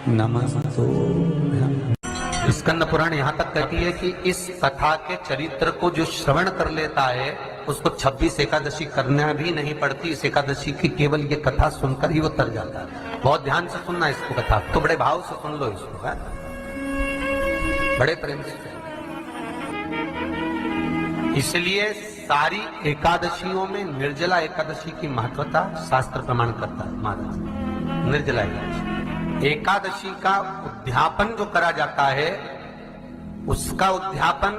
नमस्तुभ्यं। स्कंद पुराण यहाँ तक कहती है कि इस कथा के चरित्र को जो श्रवण कर लेता है उसको 26 एकादशी करना भी नहीं पड़ती। इस एकादशी की केवल ये कथा सुनकर ही वो तर जाता है। बहुत ध्यान से सुनना इसको कथा, तो बड़े भाव से सुन लो इसको, है बड़े प्रेम से। इसलिए सारी एकादशियों में निर्जला एकादशी की महत्वता शास्त्र प्रमाण करता है। महाराज निर्जला एकादशी का उद्यापन जो करा जाता है, उसका उद्यापन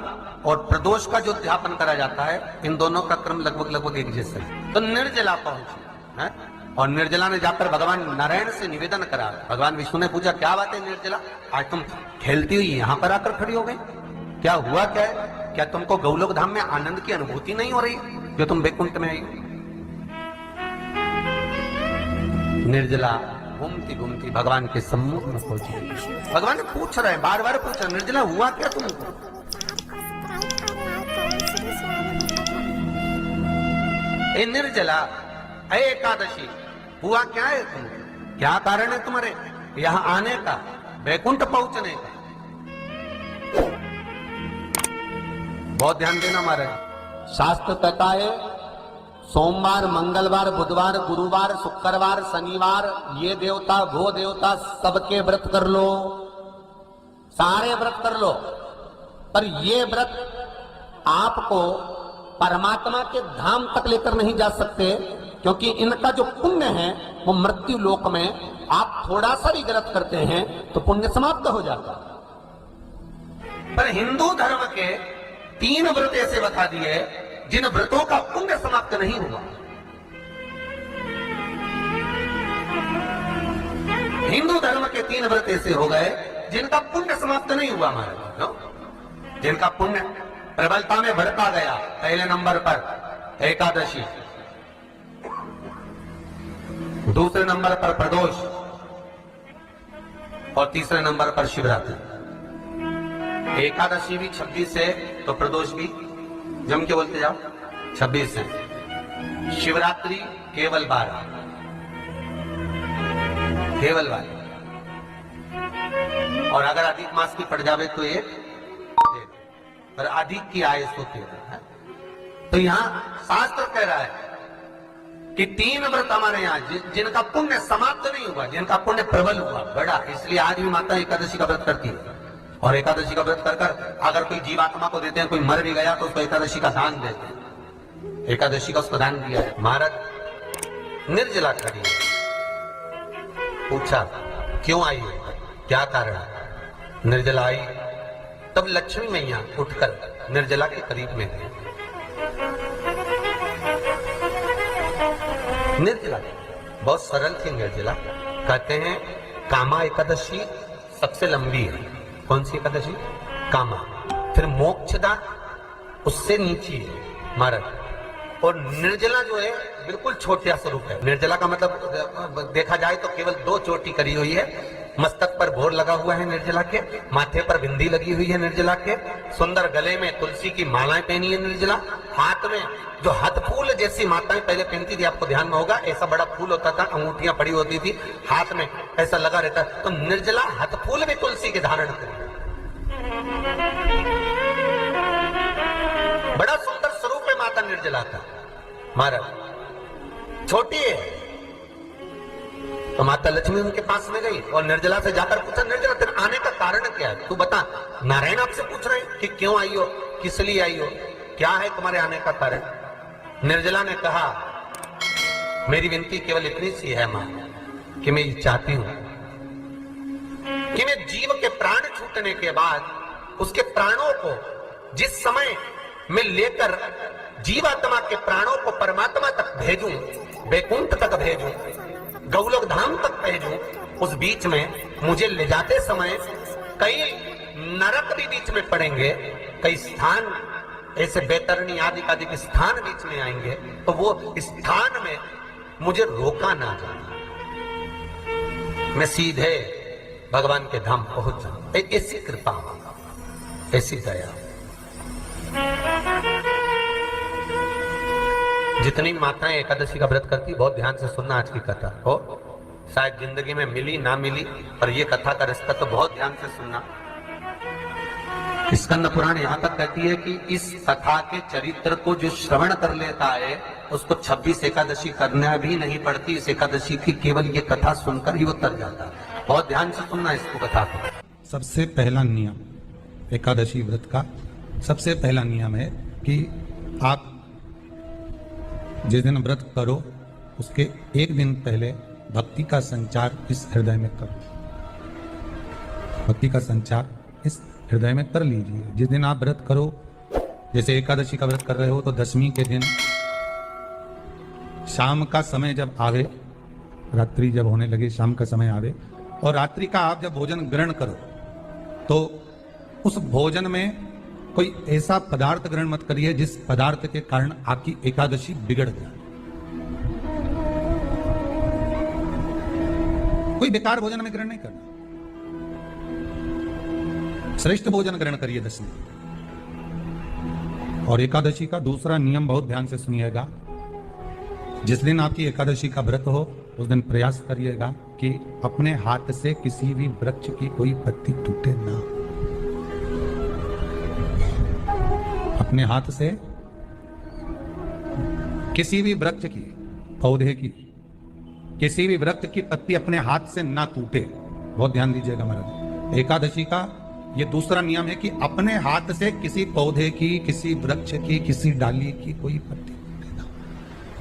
और प्रदोष का जो उद्यापन करा जाता है, इन दोनों का क्रम लगभग एक जैसा है। तो निर्जला पहुंची है और निर्जला ने जाकर भगवान नारायण से निवेदन करा। भगवान विष्णु ने पूछा, क्या बात है निर्जला, आज तुम खेलती हुई यहां पर आकर खड़ी हो गई, क्या हुआ, क्या है? क्या तुमको गौलोक धाम में आनंद की अनुभूति नहीं हो रही जो तुम वैकुंठ में आई? निर्जला घूमती घूमती भगवान के सम्मुख में पहुंची। भगवान ने पूछ रहे हैं, बार बार पूछ रहे, निर्जला हुआ क्या तुमको? ए निर्जला, ए एकादशी, हुआ क्या है तुमको? क्या कारण है तुम्हारे यहां आने का, वैकुंठ पहुंचने का? बहुत ध्यान देना महाराज। शास्त्र कहता है सोमवार, मंगलवार, बुधवार, गुरुवार, शुक्रवार, शनिवार, ये देवता वो देवता सबके व्रत कर लो, सारे व्रत कर लो, पर ये व्रत आपको परमात्मा के धाम तक लेकर नहीं जा सकते, क्योंकि इनका जो पुण्य है वो मृत्यु लोक में आप थोड़ा सा भी व्रत करते हैं तो पुण्य समाप्त हो जाता। पर हिंदू धर्म के 3 व्रत ऐसे बता दिए जिन व्रतों का पुण्य समाप्त नहीं हुआ। हिंदू धर्म के 3 व्रत ऐसे हो गए जिनका पुण्य समाप्त नहीं हुआ महाराज। जिनका पुण्य प्रबलता में बढ़ता गया। पहले नंबर पर एकादशी, दूसरे नंबर पर प्रदोष और तीसरे नंबर पर शिवरात्रि। एकादशी भी 26 है तो प्रदोष भी जम के बोलते जाओ 26 है। शिवरात्रि केवल 12, केवल 12। और अगर अधिक मास की पड़ जावे तो एक, पर अधिक की आयस होती है। तो यहां शास्त्र कह रहा है कि 3 व्रत हमारे यहाँ जिनका पुण्य समाप्त नहीं हुआ, जिनका पुण्य प्रबल हुआ, बड़ा, इसलिए आज भी माता एकादशी का व्रत करती है। और एकादशी का व्रत कर अगर कोई जीवात्मा को देते हैं, कोई मर भी गया तो उसको एकादशी का दान देते हैं। एकादशी का उसको दान दिया है। महाराज निर्जला खड़ी है, पूछा क्यों आई है, क्या कारण? निर्जला आई, तब लक्ष्मी मैया उठकर निर्जला के करीब में गई। निर्जला बहुत सरल थी निर्जला। कहते हैं कामा एकादशी सबसे लंबी है। कौन सी एकादशी? कामा। फिर मोक्षदा उससे नीची है महाराज। और निर्जला जो है बिल्कुल छोटा स्वरूप है। निर्जला का मतलब देखा जाए तो केवल 2 चोटी करी हुई है। मस्तक पर भोर लगा हुआ है निर्जला के, माथे पर बिंदी लगी हुई है निर्जला के, सुंदर गले में तुलसी की मालाएं पहनी है निर्जला, हाथ में जो हाथ फूल जैसी माताएं पहले पहनती थी, आपको ध्यान में होगा, ऐसा बड़ा फूल होता था, अंगूठियां पड़ी होती थी, हाथ में ऐसा लगा रहता। तो निर्जला हाथ फूल भी तुलसी के धारण करती, बड़ा सुंदर स्वरूप है माता निर्जला का महाराज। छोटी है तो माता लक्ष्मी उनके पास में गई और निर्जला से जाकर पूछा, निर्जला तेरे आने का कारण क्या है, तू बता। नारायण आपसे पूछ रहे हैं कि क्यों आई हो, किस लिए आई हो, क्या है तुम्हारे आने का कारण? निर्जला ने कहा, मेरी विनती केवल इतनी सी है मां कि मैं ये चाहती हूं कि मैं जीव के प्राण छूटने के बाद उसके प्राणों को जिस समय मैं लेकर जीवात्मा के प्राणों को परमात्मा तक भेजूं, वैकुंठ तक भेजूं, गौलोक धाम तक भेजूं, उस बीच में मुझे ले जाते समय कई नरक भी बीच में पड़ेंगे, कई स्थान ऐसे बैतरणी आदि आदि स्थान बीच में आएंगे, तो वो स्थान में मुझे रोका ना जाए, मैं सीधे भगवान के धाम पहुंच जाऊं। ऐसी कृपा, ऐसी दया। जितनी माताएं एकादशी का व्रत करती, बहुत ध्यान से सुनना आज की कथा हो, शायद जिंदगी में मिली ना मिली, पर ये कथा का रिश्ता तो बहुत ध्यान से सुनना। स्कंद पुराण यहां तक कहती है कि इस कथा के चरित्र को जो श्रवण कर लेता है उसको 26 एकादशी करना भी नहीं पड़ती। इस एकादशी की केवल ये कथा सुनकर ही वो तर जाता है। बहुत ध्यान से सुनना इसको कथा को। सबसे पहला नियम एकादशी व्रत का सबसे पहला नियम है कि आप जिस दिन व्रत करो उसके एक दिन पहले भक्ति का संचार इस हृदय में करो। भक्ति का संचार इस हृदय में कर लीजिए। जिस दिन आप व्रत करो, जैसे एकादशी का व्रत कर रहे हो तो दशमी के दिन शाम का समय जब आवे, रात्रि जब होने लगे, शाम का समय आवे और रात्रि का आप जब भोजन ग्रहण करो तो उस भोजन में कोई ऐसा पदार्थ ग्रहण मत करिए जिस पदार्थ के कारण आपकी एकादशी बिगड़ जाए। कोई बेकार भोजन में ग्रहण नहीं करना, श्रेष्ठ भोजन ग्रहण करिए दशमी। और एकादशी का दूसरा नियम बहुत ध्यान से सुनिएगा। जिस दिन आपकी एकादशी का व्रत हो उस दिन प्रयास करिएगा कि अपने हाथ से किसी भी वृक्ष की कोई पत्ती टूटे ना। अपने हाथ से किसी भी वृक्ष की, पौधे की, किसी भी वृक्ष की पत्ती अपने हाथ से ना टूटे। बहुत ध्यान दीजिएगा महाराज। एकादशी का ये दूसरा नियम है कि अपने हाथ से किसी पौधे की, किसी वृक्ष की, किसी डाली की कोई पत्ती टूटे ना,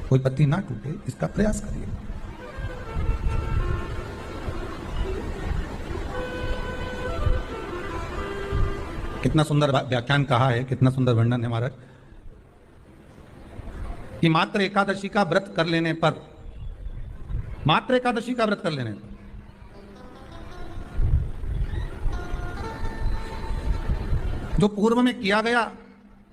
कोई पत्ती ना टूटे, इसका प्रयास करिए। कितना सुंदर व्याख्यान कहा है, कितना सुंदर वर्णन है महाराज कि मात्र एकादशी का व्रत कर लेने पर, मात्र एकादशी का व्रत कर लेने पर जो पूर्व में किया गया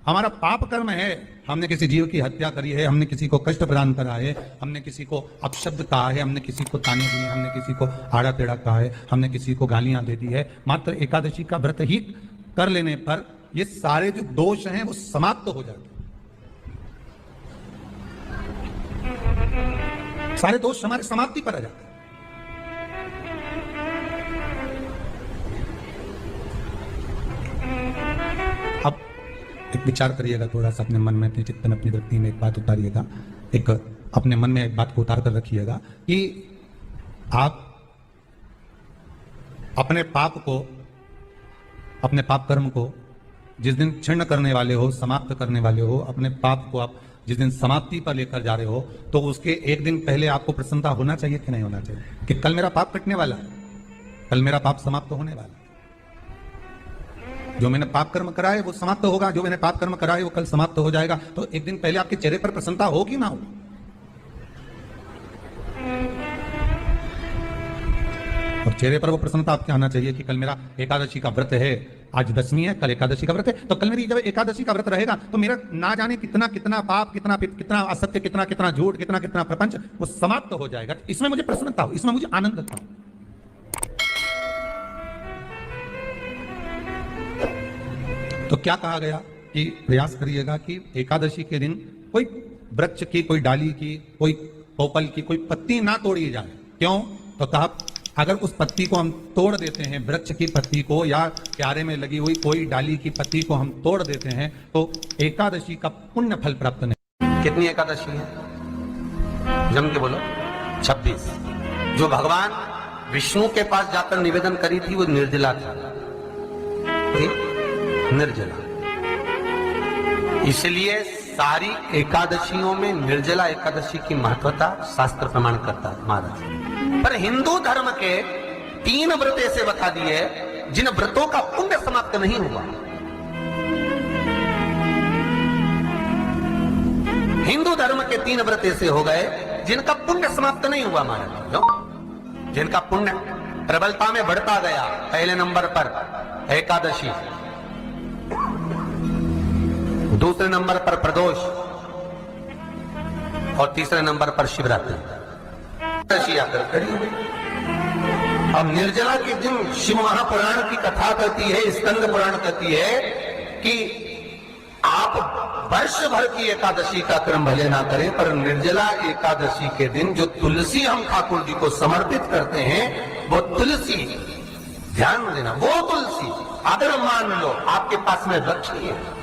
हमारा पाप कर्म है, हमने किसी जीव की हत्या करी है, हमने किसी को कष्ट प्रदान करा है, हमने किसी को अपशब्द कहा है, हमने किसी को ताने दिए, हमने किसी को आड़ा टेढ़ा कहा है, हमने किसी को गालियां दे दी है, मात्र एकादशी का व्रत ही कर लेने पर ये सारे जो दोष हैं वो समाप्त हो जाते हैं। सारे दोष हमारे समाप्ति पर आ जाते हैं। अब एक विचार करिएगा थोड़ा सा अपने मन में, अपने चित्तन, अपनी वृत्ति में एक बात उतारिएगा, एक अपने मन में एक बात को उतार कर रखिएगा कि आप अपने पाप को, अपने पाप कर्म को जिस दिन क्षीण करने वाले हो, समाप्त करने वाले हो, अपने पाप को आप जिस दिन समाप्ति पर लेकर जा रहे हो तो उसके एक दिन पहले आपको प्रसन्नता होना चाहिए कि नहीं होना चाहिए कि कल मेरा पाप कटने वाला है, कल मेरा पाप समाप्त होने वाला है। जो मैंने पाप कर्म करा है वो समाप्त होगा, जो मैंने पाप कर्म करा है वो कल समाप्त हो जाएगा। तो एक दिन पहले आपके चेहरे पर प्रसन्नता होगी ना हो? और चेहरे पर वो प्रसन्नता आपके आना चाहिए कि कल मेरा एकादशी का व्रत है, आज दशमी है, कल एकादशी का व्रत है, तो कल मेरी जब एकादशी का व्रत रहेगा तो मेरा ना जाने कितना कितना पाप, कितना असत्य, कितना झूठ, कितना प्रपंच वो समाप्त हो जाएगा। इसमें मुझे प्रसन्नता हो, इसमें मुझे आनंद था। तो क्या कहा गया कि प्रयास करिएगा कि एकादशी के दिन कोई वृक्ष की, कोई डाली की, कोई पोपल की कोई पत्ती ना तोड़ी जाए। क्यों? तो कहा अगर उस पत्ती को हम तोड़ देते हैं, वृक्ष की पत्ती को या क्यारे में लगी हुई कोई डाली की पत्ती को हम तोड़ देते हैं तो एकादशी का पुण्य फल प्राप्त नहीं। कितनी एकादशी है? जम के बोलो। 26। जो भगवान विष्णु के पास जाकर निवेदन करी थी वो निर्जला था, निर्जला। इसलिए सारी एकादशियों में निर्जला एकादशी की महत्वता शास्त्र प्रमाण करता है महाराज। पर हिंदू धर्म के 3 व्रत ऐसे बता दिए जिन व्रतों का पुण्य समाप्त नहीं हुआ। हिंदू धर्म के 3 व्रत ऐसे हो गए जिनका पुण्य समाप्त नहीं हुआ महाराज। जिनका पुण्य प्रबलता में बढ़ता गया। पहले नंबर पर एकादशी, दूसरे नंबर पर प्रदोष और तीसरे नंबर पर शिवरात्रि। अब निर्जला के दिन शिव महापुराण की कथा कहती है, स्कंद पुराण कहती है कि आप वर्ष भर की एकादशी का क्रम भले ना करें, पर निर्जला एकादशी के दिन जो तुलसी हम ठाकुर जी को समर्पित करते हैं, वो तुलसी, ध्यान देना, वो तुलसी अगर मान लो आपके पास में वृक्ष नहीं है,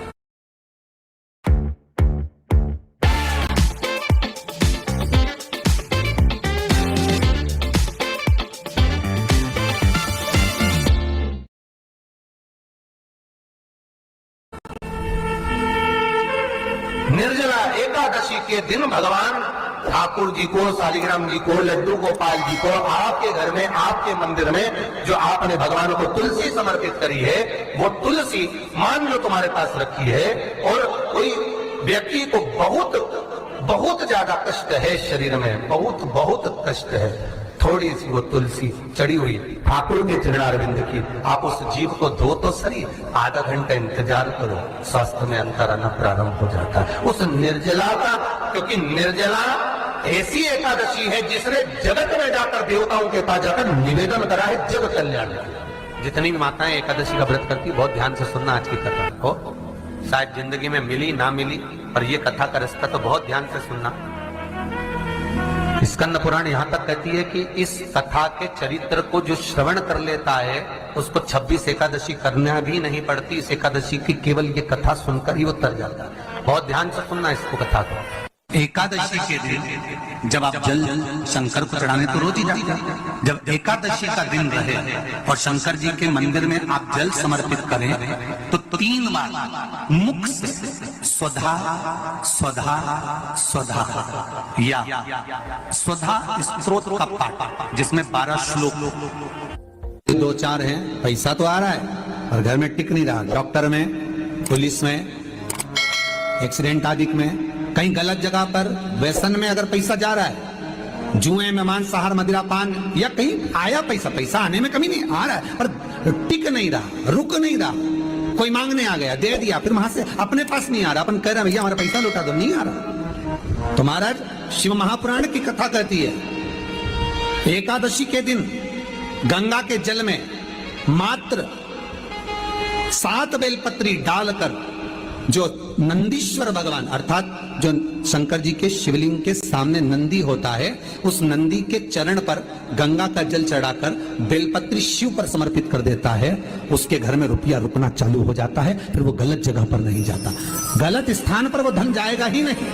निर्जला एकादशी के दिन भगवान ठाकुर जी को, शालिग्राम जी को, लड्डू गोपाल जी को आपके घर में, आपके मंदिर में जो आपने भगवान को तुलसी समर्पित करी है, वो तुलसी मान लो तुम्हारे पास रखी है, और कोई व्यक्ति को बहुत ज्यादा कष्ट है शरीर में, बहुत कष्ट है, थोड़ी सी वो तुलसी चढ़ी हुई ठाकुर के चरणारविंद की, आप उस जीव को धो तो सही, आधा घंटा इंतजार करो, स्वास्थ्य में अंतर आना प्रारंभ हो जाता है उस निर्जला का। क्योंकि निर्जला ऐसी एकादशी है जिसने जगत में जाकर, देवताओं के पास जाकर निवेदन करा है जग कल्याण। जितनी भी माताएं एकादशी का व्रत करती, बहुत ध्यान से सुनना आज की कथा को, शायद जिंदगी में मिली ना मिली, पर ये कथा का रास्ता तो बहुत ध्यान से सुनना। स्कंद पुराण यहां तक कहती है कि इस कथा के चरित्र को जो श्रवण कर लेता है, उसको 26 एकादशी करना भी नहीं पड़ती, इस एकादशी की केवल ये कथा सुनकर ही वो तर जाता है। बहुत ध्यान से सुनना इसको, कथा को। एकादशी के दिन जब आप जल शंकर को चढ़ाने तो रोज ही जाते हैं, जब एकादशी का दिन रहे और शंकर जी के मंदिर में आप जल समर्पित करें, तो 3 बार मुख से स्वधा स्वधा स्वधा या स्वधा स्तोत्र का पाठ, जिसमें 12 श्लोक, 2-4 हैं, पैसा तो आ रहा है और घर में टिक नहीं रहा, डॉक्टर में, पुलिस में, एक्सीडेंट आदि में, कहीं गलत जगह पर व्यसन में अगर पैसा जा रहा है, जुए में, मांसाहार, मदिरा पान, या कहीं आया पैसा आने में कमी नहीं, आ रहा है पर टिक नहीं रहा, रुक नहीं रहा, कोई मांगने आ गया, दे दिया, फिर वहां से अपने पास नहीं आ रहा, अपन कह रहे हैं भैया हमारा पैसा लौटा दो, नहीं आ रहा। तो महाराज शिव महापुराण की कथा कहती है, एकादशी के दिन गंगा के जल में मात्र 7 बेलपत्री डालकर, जो नंदीश्वर भगवान अर्थात जो शंकर जी के शिवलिंग के सामने नंदी होता है, उस नंदी के चरण पर गंगा का जल चढ़ाकर बेलपत्री शिव पर समर्पित कर देता है, उसके घर में रुपया रुकना चालू हो जाता है, फिर वो गलत जगह पर नहीं जाता, गलत स्थान पर वो धन जाएगा ही नहीं।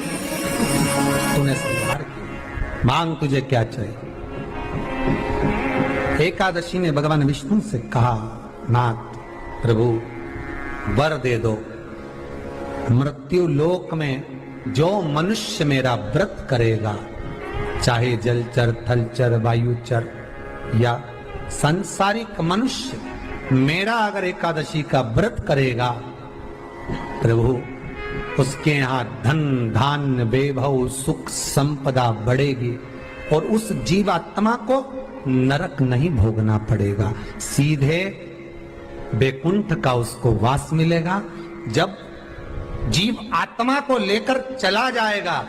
तूने संहार किया, मांग तुझे क्या चाहिए। एकादशी ने भगवान विष्णु से कहा, नाथ प्रभु वर दे दो, मृत्यु लोक में जो मनुष्य मेरा व्रत करेगा, चाहे जलचर, थलचर, वायुचर या सांसारिक मनुष्य, मेरा अगर एकादशी का व्रत करेगा, प्रभु उसके यहां धन धान्य वैभव सुख संपदा बढ़ेगी और उस जीवात्मा को नरक नहीं भोगना पड़ेगा, सीधे वैकुंठ का उसको वास मिलेगा। जब जीव आत्मा को लेकर चला जाएगा,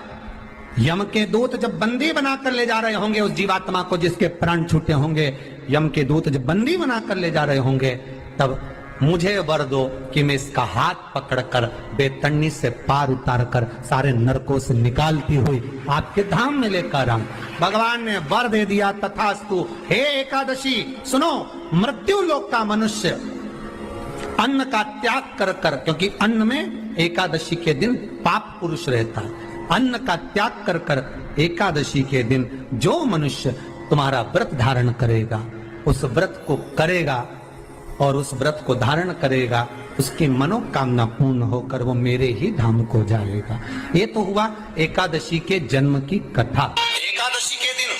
यम के दूत जब बंदी बनाकर ले जा रहे होंगे उस जीवात्मा को, जिसके प्राण छूटे होंगे, यम के दूत जब बंदी बनाकर ले जा रहे होंगे, तब मुझे वर दो कि मैं इसका हाथ पकड़कर बेतन्नी से पार उतार कर सारे नरकों से निकालती हुई आपके धाम में लेकर आऊं। भगवान ने वर दे दिया, तथास्तु। हे एकादशी सुनो, मृत्यु लोक का मनुष्य अन्न का त्याग कर कर, क्योंकि अन्न में एकादशी के दिन पाप पुरुष रहता है, अन्न का त्याग कर कर एकादशी के दिन जो मनुष्य तुम्हारा व्रत धारण करेगा, उस व्रत को करेगा और उस व्रत को धारण करेगा, उसकी मनोकामना पूर्ण होकर वो मेरे ही धाम को जाएगा। ये तो हुआ एकादशी के जन्म की कथा। एकादशी के दिन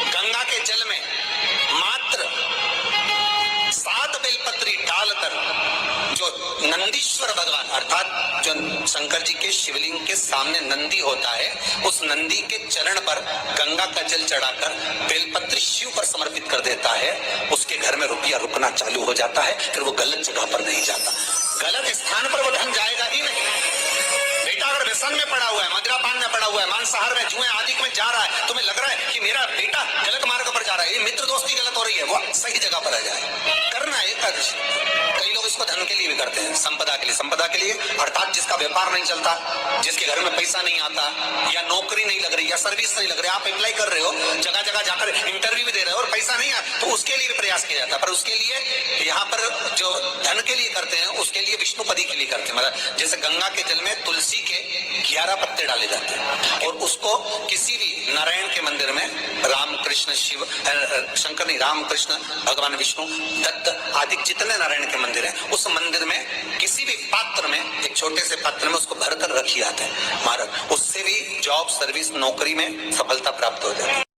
गंगा के जल में मात्र 7 बेलपत्री डालकर, जो नंदीश्वर भगवान अर्थात जो शंकर जी के शिवलिंग के सामने नंदी होता है, उस नंदी के चरण पर गंगा का जल चढ़ाकर बेलपत्री शिव पर समर्पित कर देता है, उसके घर में रुपया रुकना चालू हो जाता है, फिर वो गलत जगह पर नहीं जाता, गलत स्थान पर वो धन जाएगा ही नहीं। बेटा अगर व्यसन में पड़ा हुआ है, मदिरा पान में पड़ा हुआ है, मांसाहार में, जुए आदि में जा रहा है, तुम्हें लग रहा है कि मेरा बेटा गलत मार्ग पर जा रहा है, ये मित्र दोस्ती गलत हो रही है, वो सही जगह पर आ जाए। करना है एकादशी। कई लोग इसको धन के लिए भी करते हैं, संपदा के लिए। संपदा के लिए अर्थात जिसका व्यापार नहीं चलता, जिसके घर में पैसा नहीं आता, या नौकरी नहीं लग रही, या सर्विस नहीं लग रही, आप अप्लाई कर रहे हो, जगह जगह जाकर इंटरव्यू भी दे रहे हो और पैसा नहीं आता, तो उसके लिए भी प्रयास किया जाता है। पर उसके लिए यहाँ पर जो धन के लिए करते हैं, उसके लिए विष्णुपदी के लिए करते हैं। मतलब जैसे गंगा के जल में तुलसी के 11 पत्ते डाले जाते हैं, और उसको किसी भी नारायण के मंदिर में राम कृष्ण शिव, शंकर नहीं, राम कृष्ण भगवान विष्णु, दत्त आदि जितने नारायण के मंदिर हैं, उस मंदिर में किसी भी पात्र में, एक छोटे से पात्र में उसको भरकर रखी जाते हैं महाराज। उससे भी जॉब, सर्विस, नौकरी में सफलता प्राप्त हो जाती है।